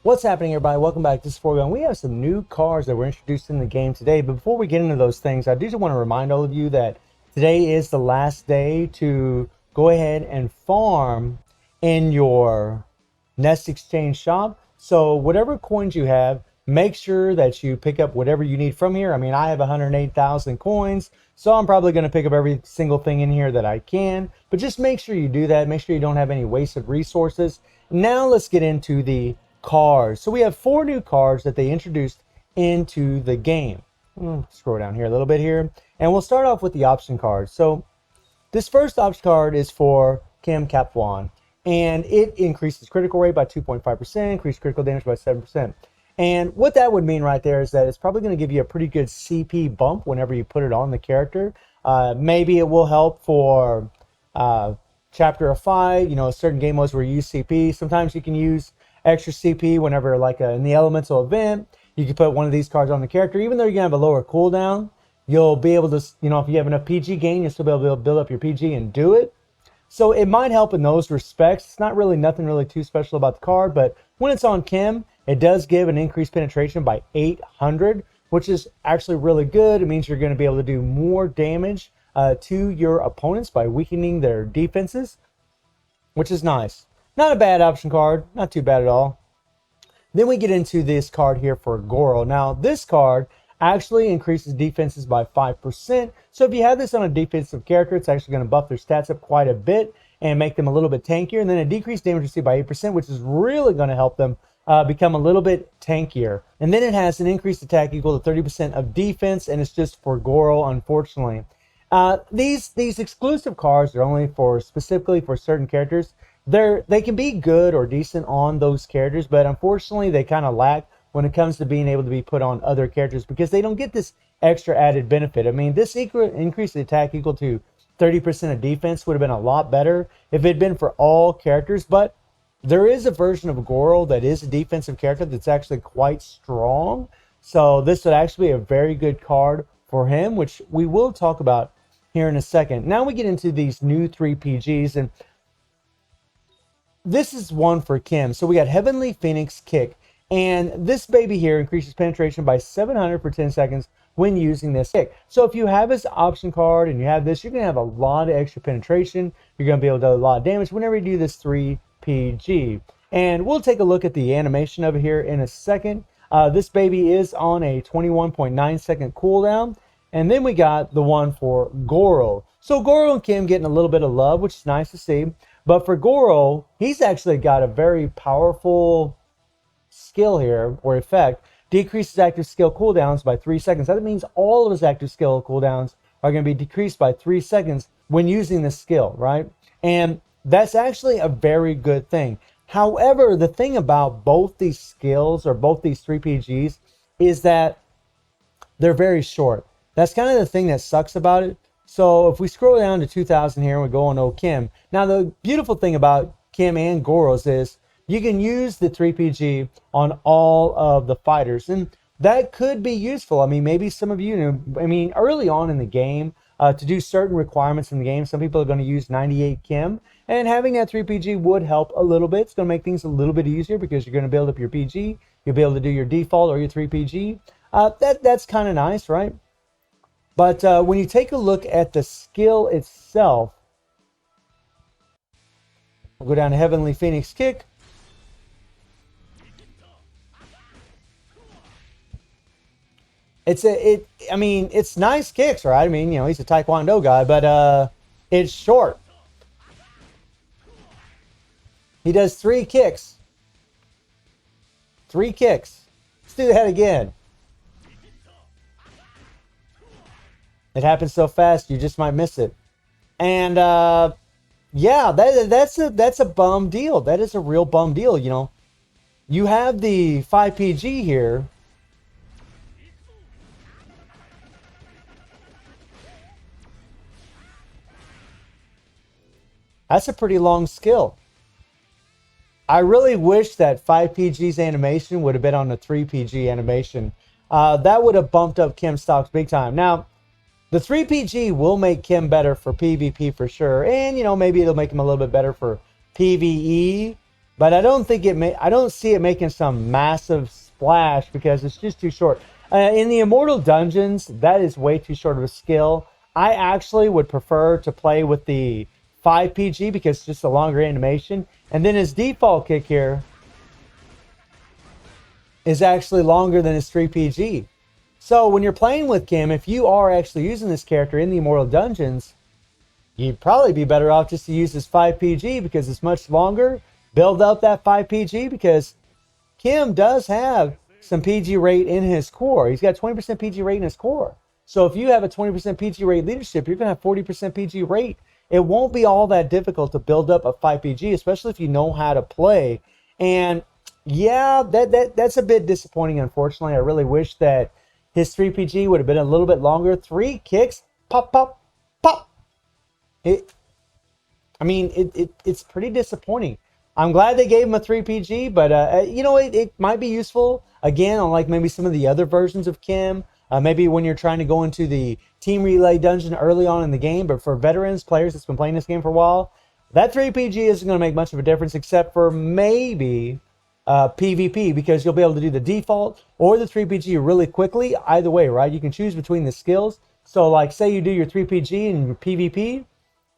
What's happening, everybody? Welcome back to 3pg's. We have some new cars that were introduced in the game today. But before we get into those things, I do just want to remind all of you that today is the last day to go ahead and farm in your Nest Exchange shop. So whatever coins you have, make sure that you pick up whatever you need from here. I mean, I have 108,000 coins, so I'm probably going to pick up every single thing in here that I can. But just make sure you do that. Make sure you don't have any wasted resources. Now let's get into the cars. So we have 4 new cars that they introduced into the game. Scroll down here a little bit here, and we'll start off with the option cards. So this first option card is for Kim and it increases critical rate by 2.5%, increased critical damage by 7%. And what that would mean right there is that it's probably going to give you a pretty good CP bump whenever you put it on the character. Maybe it will help for chapter of 5, certain game modes where you use CP. Sometimes you can use extra CP whenever, like in the elemental event, you can put one of these cards on the character. Even though you're going to have a lower cooldown, you'll be able to, if you have enough PG gain, you'll still be able to build up your PG and do it. So it might help in those respects. It's not really nothing really too special about the card, but when it's on Kim, it does give an increased penetration by 800, which is actually really good. It means you're going to be able to do more damage to your opponents by weakening their defenses, which is nice. Not a bad option card, not too bad at all. Then we get into this card here for Goro. Now, this card actually increases defenses by 5%. So if you have this on a defensive character, it's actually going to buff their stats up quite a bit and make them a little bit tankier. And then a decreased damage received by 8%, which is really going to help them become a little bit tankier. And then it has an increased attack equal to 30% of defense, and it's just for Goro, unfortunately. These exclusive cards are only for specifically for certain characters. They can be good or decent on those characters, but unfortunately they kind of lack when it comes to being able to be put on other characters because they don't get this extra added benefit. I mean, this increased attack equal to 30% of defense would have been a lot better if it had been for all characters, but there is a version of Goro that is a defensive character that's actually quite strong. So this would actually be a very good card for him, which we will talk about here in a second. Now we get into these new 3pg's, and this is one for Kim. So we got Heavenly Phoenix Kick, and this baby here increases penetration by 700 for 10 seconds when using this kick. So if you have this option card and you have this, you're going to have a lot of extra penetration. You're going to be able to do a lot of damage whenever you do this 3pg. And we'll take a look at the animation of it here in a second. This baby is on a 21.9 second cooldown. And then we got the one for Goro. So Goro and Kim getting a little bit of love, which is nice to see. But for Goro, he's actually got a very powerful skill here, or effect. Decreases active skill cooldowns by 3 seconds. That means all of his active skill cooldowns are going to be decreased by 3 seconds when using this skill, right? And that's actually a very good thing. However, the thing about both these skills, or both these 3pg's, is that they're very short. That's kind of the thing that sucks about it. So if we scroll down to 2000 here and we go on Kim. Now the beautiful thing about Kim and Goro's is you can use the 3pg on all of the fighters, and that could be useful. I mean, maybe some of you, early on in the game, to do certain requirements in the game, some people are going to use 98 Kim, and having that 3pg would help a little bit. It's going to make things a little bit easier because you're going to build up your PG. You'll be able to do your default or your 3pg. That's kind of nice, right? But when you take a look at the skill itself, we'll go down to Heavenly Phoenix Kick. It's nice kicks, right? I mean, he's a Taekwondo guy, but it's short. He does 3 kicks. 3 kicks. Let's do that again. It happens so fast, you just might miss it. And yeah, that's a bum deal. That is a real bum deal. You have the 5pg here. That's a pretty long skill. I really wish that 5pg's animation would have been on the 3pg animation. That would have bumped up Kim's stocks big time. Now, the 3pg will make Kim better for PvP for sure. And, maybe it'll make him a little bit better for PVE. but I don't think I don't see it making some massive splash because it's just too short. In the Immortal Dungeons, that is way too short of a skill. I actually would prefer to play with the 5pg because it's just a longer animation. And then his default kick here is actually longer than his 3pg. So when you're playing with Kim, if you are actually using this character in the Immortal Dungeons, you'd probably be better off just to use his 5pg because it's much longer. Build up that 5pg because Kim does have some PG rate in his core. He's got 20% PG rate in his core. So if you have a 20% PG rate leadership, you're going to have 40% PG rate. It won't be all that difficult to build up a 5pg, especially if you know how to play. And yeah, that's a bit disappointing, unfortunately. I really wish that his 3pg would have been a little bit longer. 3 kicks, pop, pop, pop. It's pretty disappointing. I'm glad they gave him a 3pg, but you know, it might be useful again on like maybe some of the other versions of Kim. Maybe when you're trying to go into the team relay dungeon early on in the game. But for veterans, players that's been playing this game for a while, that 3pg isn't going to make much of a difference except for maybe PvP, because you'll be able to do the default or the 3pg really quickly. Either way, right? You can choose between the skills. So like say you do your 3pg and your PvP,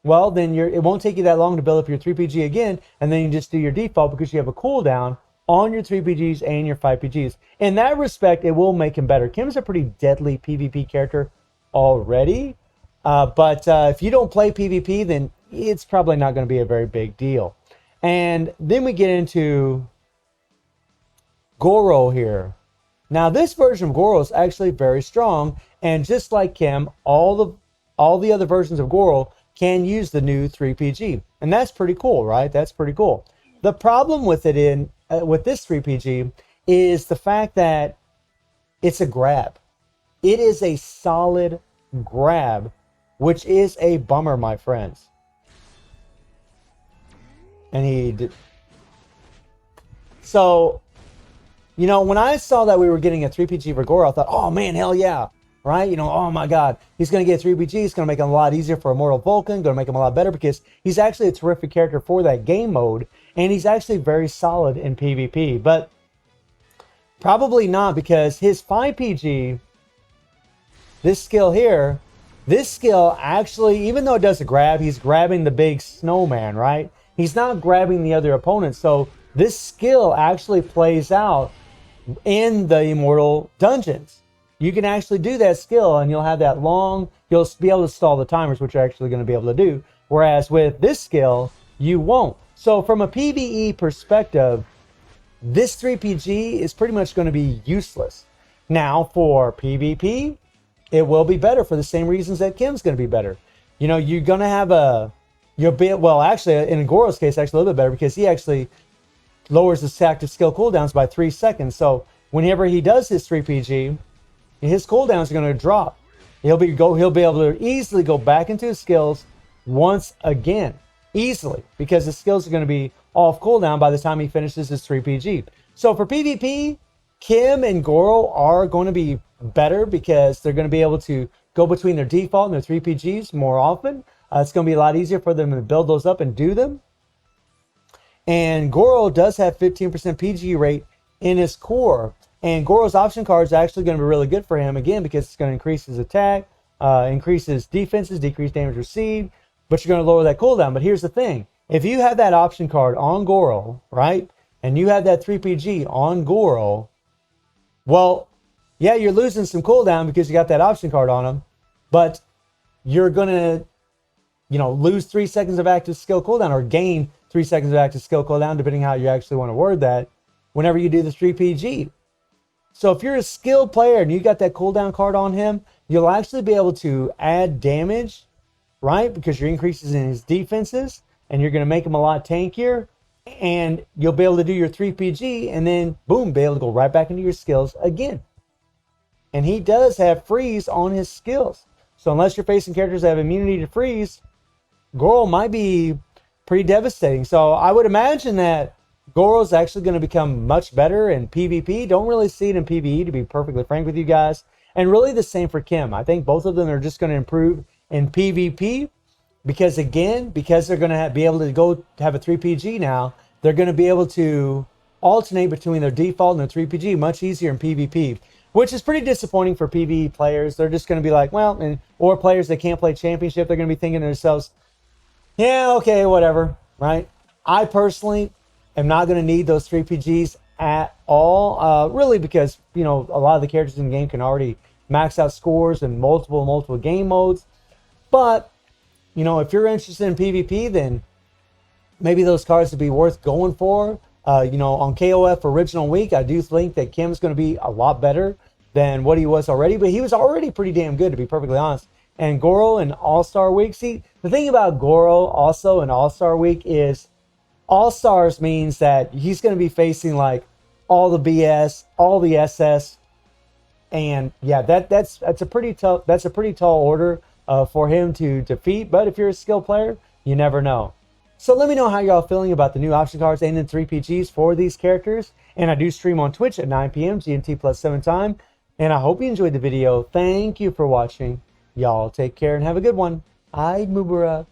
well, then it won't take you that long to build up your 3pg again, and then you just do your default because you have a cooldown on your 3pgs and your 5pgs. In that respect, it will make him better. Kim's a pretty deadly PvP character already, but if you don't play PvP, then it's probably not going to be a very big deal. And then we get into Goro here. Now, this version of Goro is actually very strong, and just like Kim, all the other versions of Goro can use the new 3pg, and that's pretty cool, right? That's pretty cool. The problem with it with this 3pg is the fact that it's a grab. It is a solid grab, which is a bummer, my friends. And he did. So, you know, when I saw that we were getting a 3pg for Goro, I thought, oh man, hell yeah. Right? You know, oh my God, he's going to get 3pg. It's going to make him a lot easier for Immortal Vulcan, going to make him a lot better because he's actually a terrific character for that game mode, and he's actually very solid in PvP. But probably not, because his 5pg, this skill here, this skill actually, even though it does a grab, he's grabbing the big snowman, right? He's not grabbing the other opponent. So this skill actually plays out in the Immortal Dungeons. You can actually do that skill and you'll have that long, you'll be able to stall the timers, which you're actually going to be able to do. Whereas with this skill, you won't. So from a PvE perspective, this 3pg is pretty much going to be useless. Now for PvP, it will be better for the same reasons that Kim's going to be better. You know, you're going to have well, actually in Goro's case, actually a little bit better because he actually lowers his active skill cooldowns by 3 seconds. So whenever he does his 3pg, his cooldowns are going to drop. He'll be able to easily go back into his skills once again, easily, because his skills are going to be off cooldown by the time he finishes his 3pg. So for PvP, Kim and Goro are going to be better because they're going to be able to go between their default and their 3pgs more often. It's going to be a lot easier for them to build those up and do them. And Goro does have 15% PG rate in his core. And Goro's option card is actually going to be really good for him, again, because it's going to increase his attack, increase his defenses, decrease damage received, but you're going to lower that cooldown. But here's the thing. If you have that option card on Goro, right, and you have that 3pg on Goro, well, yeah, you're losing some cooldown because you got that option card on him, but you're going to, you know, lose 3 seconds of active skill cooldown or gain 3 seconds of active skill cooldown, depending how you actually want to word that, whenever you do the 3pg. So if you're a skilled player and you got that cooldown card on him, you'll actually be able to add damage, right? Because you're increases in his defenses and you're going to make him a lot tankier, and you'll be able to do your 3pg and then boom, be able to go right back into your skills again. And he does have freeze on his skills. So unless you're facing characters that have immunity to freeze, Goro might be pretty devastating. So I would imagine that Goro's actually going to become much better in PvP. Don't really see it in PvE, to be perfectly frank with you guys. And really the same for Kim. I think both of them are just going to improve in PvP because, again, because they're going to be able to go have a 3pg now, they're going to be able to alternate between their default and their 3PG much easier in PvP, which is pretty disappointing for PvE players. They're just going to be like, well, or players that can't play championship, they're going to be thinking to themselves, yeah, okay, whatever, right? I personally am not going to need those 3pgs at all, really, because a lot of the characters in the game can already max out scores in multiple game modes. But if you're interested in PvP, then maybe those cards would be worth going for. On KOF Original Week, I do think that Kim's going to be a lot better than what he was already, but he was already pretty damn good, to be perfectly honest. And Goro in All-Star Week, see, the thing about Goro also in All-Star Week is All-Stars means that he's going to be facing like all the BS, all the SS, and yeah, that's a pretty tall order for him to defeat. But if you're a skilled player, you never know. So let me know how y'all feeling about the new option cards and the 3PGs for these characters. And I do stream on Twitch at 9 p.m. GMT plus 7 time. And I hope you enjoyed the video. Thank you for watching. Y'all take care and have a good one. Eid Mubarak.